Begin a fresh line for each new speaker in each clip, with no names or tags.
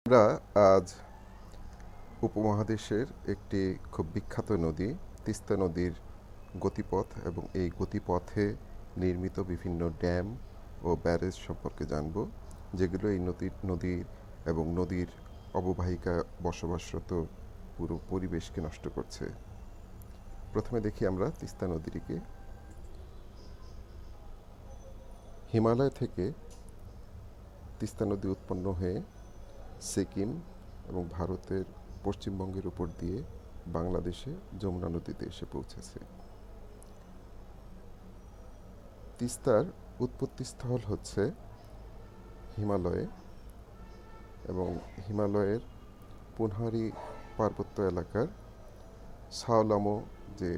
আমরা আজ উপমহাদেশের একটি খুব বিখ্যাত নদী তিস্তা নদীর গতিপথ এবং এই গতিপথে নির্মিত বিভিন্ন ড্যাম ও ব্যারেজ সম্পর্কে জানব, যেগুলো এই নদীর এবং নদীর অববাহিকা বসবাসরত পুরো পরিবেশকে নষ্ট করছে। প্রথমে দেখি আমরা তিস্তা নদীটিকে। হিমালয় থেকে তিস্তা নদী উৎপন্ন হয়ে সিকিম এবং ভারতের পশ্চিমবঙ্গের উপর দিয়ে বাংলাদেশে যমুনা নদীতে এসে পৌঁছেছে। তিস্তার উৎপত্তিস্থল হচ্ছে হিমালয়ে এবং হিমালয়ের পুনহারি পার্বত্য এলাকার সাওলামো যে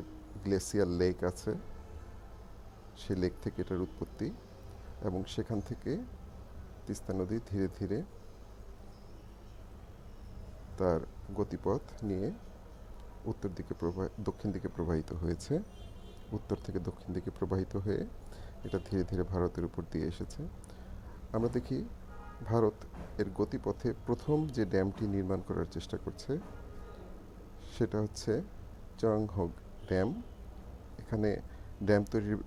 গ্লেসিয়ার লেক আছে, সেই লেক থেকে এটার উৎপত্তি এবং সেখান থেকে তিস্তা নদী ধীরে ধীরে তার গতিপথ নিয়ে দক্ষিণ দিকে প্রবাহিত হয়েছে। উত্তর থেকে দক্ষিণ দিকে প্রবাহিত হয়ে এটা ধীরে ধীরে ভারতের উপর দিয়ে এসেছে। আমরা দেখি ভারত এর গতিপথে প্রথম যে ড্যামটি নির্মাণ করার চেষ্টা করছে সেটা হচ্ছে চংহোগ ড্যাম। এখানে ড্যাম তৈরির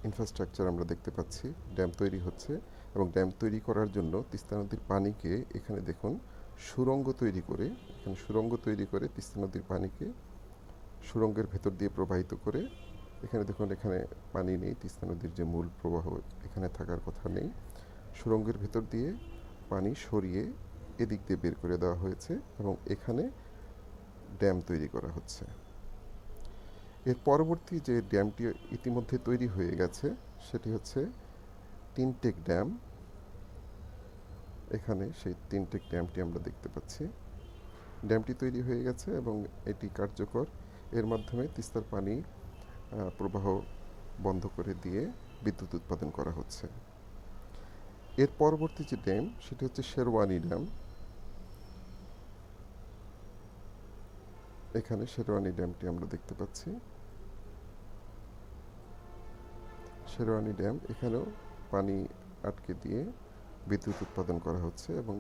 ইনফ্রাস্ট্রাকচার আমরা দেখতে পাচ্ছি, ড্যাম তৈরি হচ্ছে এবং ড্যাম তৈরি করার জন্য তিস্তা নদীর পানিকে এখানে দেখুন সুড়ঙ্গ তৈরি করে তিস্তা নদীর পানিকে সুড়ঙ্গের ভেতর দিয়ে প্রবাহিত করে, এখানে দেখুন এখানে পানি নেই, তিস্তা নদীর যে মূল প্রবাহ এখানে থাকার কথা নেই, সুড়ঙ্গের ভেতর দিয়ে পানি সরিয়ে এদিক দিয়ে বের করে দেওয়া হয়েছে এবং এখানে ড্যাম তৈরি করা হচ্ছে। এর পরবর্তী যে ড্যামটি ইতিমধ্যে তৈরি হয়ে গেছে সেটি হচ্ছে তিনটেক ড্যাম। এখানে সেই তিনটেক ড্যামটি আমরা দেখতে পাচ্ছি। ড্যামটি তৈরি হয়ে গেছে এবং এটি কার্যকর। এর মাধ্যমে তিস্তার পানি প্রবাহ বন্ধ করে দিয়ে বিদ্যুৎ উৎপাদন করা হচ্ছে। এর পরবর্তী যে ড্যাম সেটি হচ্ছে শেরওয়ানি ড্যাম। এখানে শেরওয়ানি ড্যামটি আমরা দেখতে পাচ্ছি। শেরওয়ানি ড্যাম, এখানেও পানি আটকে দিয়ে বিদ্যুৎ উৎপাদন করা হচ্ছে এবং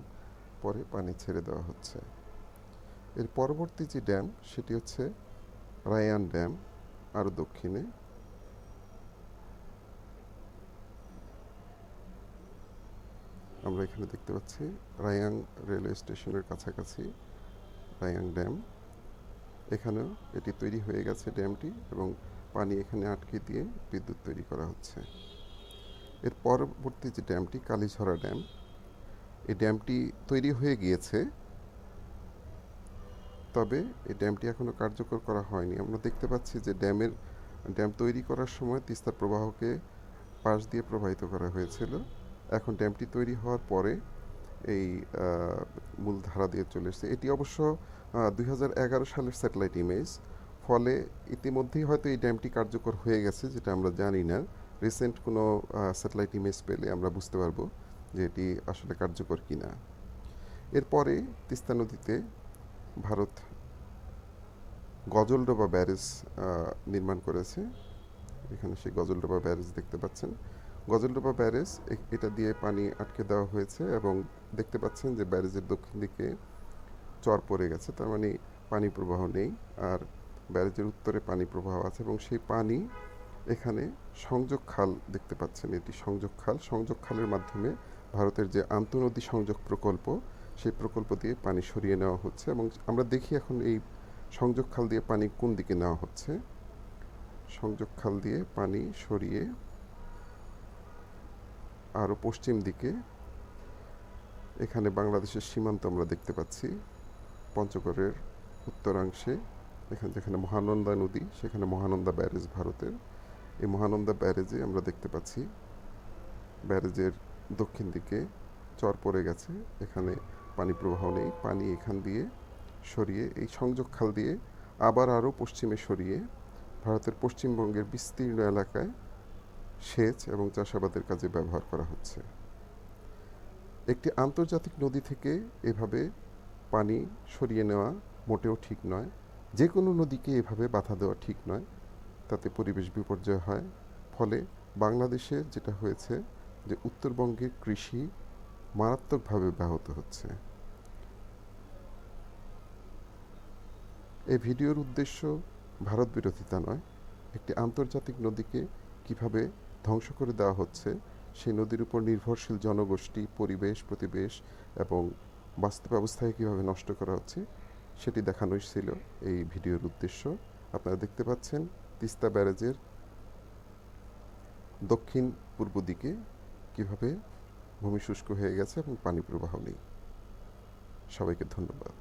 পরে পানি ছেড়ে দেওয়া হচ্ছে। এর পরবর্তী যে ড্যাম সেটি হচ্ছে রায়ান ড্যাম, আরও দক্ষিণে। আমরা এখানে দেখতে পাচ্ছি রায়াং রেলওয়ে স্টেশনের কাছাকাছি রায়াং ড্যাম। এখানেও এটি তৈরি হয়ে গেছে ড্যামটি এবং পানি এখানে আটকে দিয়ে বিদ্যুৎ তৈরি করা হচ্ছে। এর পরবর্তী যে ড্যামটি কালীঝরা ড্যাম, এই ড্যামটি তৈরি হয়ে গিয়েছে, তবে এই ড্যামটি এখনও কার্যকর করা হয়নি। আমরা দেখতে পাচ্ছি যে ড্যাম তৈরি করার সময় তিস্তার প্রবাহকে পাশ দিয়ে প্রবাহিত করা হয়েছিল। এখন ড্যামটি তৈরি হওয়ার পরে এই মূল ধারা দিয়ে চলে এসেছে। এটি অবশ্য 2011 সালের স্যাটেলাইট ইমেজ, ফলে ইতিমধ্যেই হয়তো এই ড্যামটি কার্যকর হয়ে গেছে, যেটা আমরা জানি না। রিসেন্ট কোনো স্যাটেলাইট ইমেজ পেলে আমরা বুঝতে পারবো যে এটি আসলে কার্যকর কিনা। এরপরে তিস্তা নদীতে ভারত গজলডোবা ব্যারেজ নির্মাণ করেছে। এখানে সেই গজলডোবা ব্যারেজ দেখতে পাচ্ছেন। গজলডোবা ব্যারেজ, এটা দিয়ে পানি আটকে দেওয়া হয়েছে এবং দেখতে পাচ্ছেন যে ব্যারেজের দক্ষিণ দিকে চর পড়ে গেছে, তার মানে পানি প্রবাহ নেই, আর ব্যারেজের উত্তরে পানি প্রবাহ আছে এবং সেই পানি এখানে সংযোগ খাল দেখতে পাচ্ছেন। এটি সংযোগ খালের মাধ্যমে ভারতের যে আন্তঃনদী সংযোগ প্রকল্প, সেই প্রকল্প দিয়ে পানি সরিয়ে নেওয়া হচ্ছে এবং আমরা দেখি এখন এই সংযোগ খাল দিয়ে পানি কোন দিকে নেওয়া হচ্ছে। সংযোগ খাল দিয়ে পানি সরিয়ে আরও পশ্চিম দিকে এখানে বাংলাদেশের সীমান্ত আমরা দেখতে পাচ্ছি। পঞ্চগড়ের উত্তরাংশে যেখানে মহানন্দা নদী, সেখানে মহানন্দা ব্যারেজ ভারতের। এই মহানন্দা ব্যারেজে আমরা দেখতে পাচ্ছি ব্যারেজের দক্ষিণ দিকে চর পড়ে গেছে, এখানে পানি প্রবাহ নেই, পানি এখান দিয়ে সরিয়ে এই সংযোগ খাল দিয়ে আবার আরও পশ্চিমে সরিয়ে ভারতের পশ্চিমবঙ্গের বিস্তীর্ণ এলাকায় সেচ এবং চাষাবাদের কাজে ব্যবহার করা হচ্ছে। একটি আন্তর্জাতিক নদী থেকে এভাবে পানি সরিয়ে নেওয়া মোটেও ঠিক নয়। যে কোনো নদীকে এভাবে বাধা দেওয়া ঠিক নয়, তাতে পরিবেশ বিপর্যয় হয়। ফলে বাংলাদেশের যেটা হয়েছে যে উত্তরবঙ্গের কৃষি মারাত্মকভাবে ব্যাহত হচ্ছে। এই ভিডিওর উদ্দেশ্য ভারত বিরোধিতা নয়, একটি আন্তর্জাতিক নদীকে কিভাবে ধ্বংস করে দেওয়া হচ্ছে, সেই নদীর উপর নির্ভরশীল জনগোষ্ঠী, পরিবেশ, প্রতিবেশ এবং বাস্তু ব্যবস্থাকে কীভাবে নষ্ট করা হচ্ছে সেটি দেখানোই ছিল এই ভিডিওর উদ্দেশ্য। আপনারা দেখতে পাচ্ছেন তিস্তা ব্যারেজের দক্ষিণ পূর্ব দিকে কীভাবে ভূমি শুষ্ক হয়ে গেছে এবং পানি প্রবাহ নেই। সবাইকে ধন্যবাদ।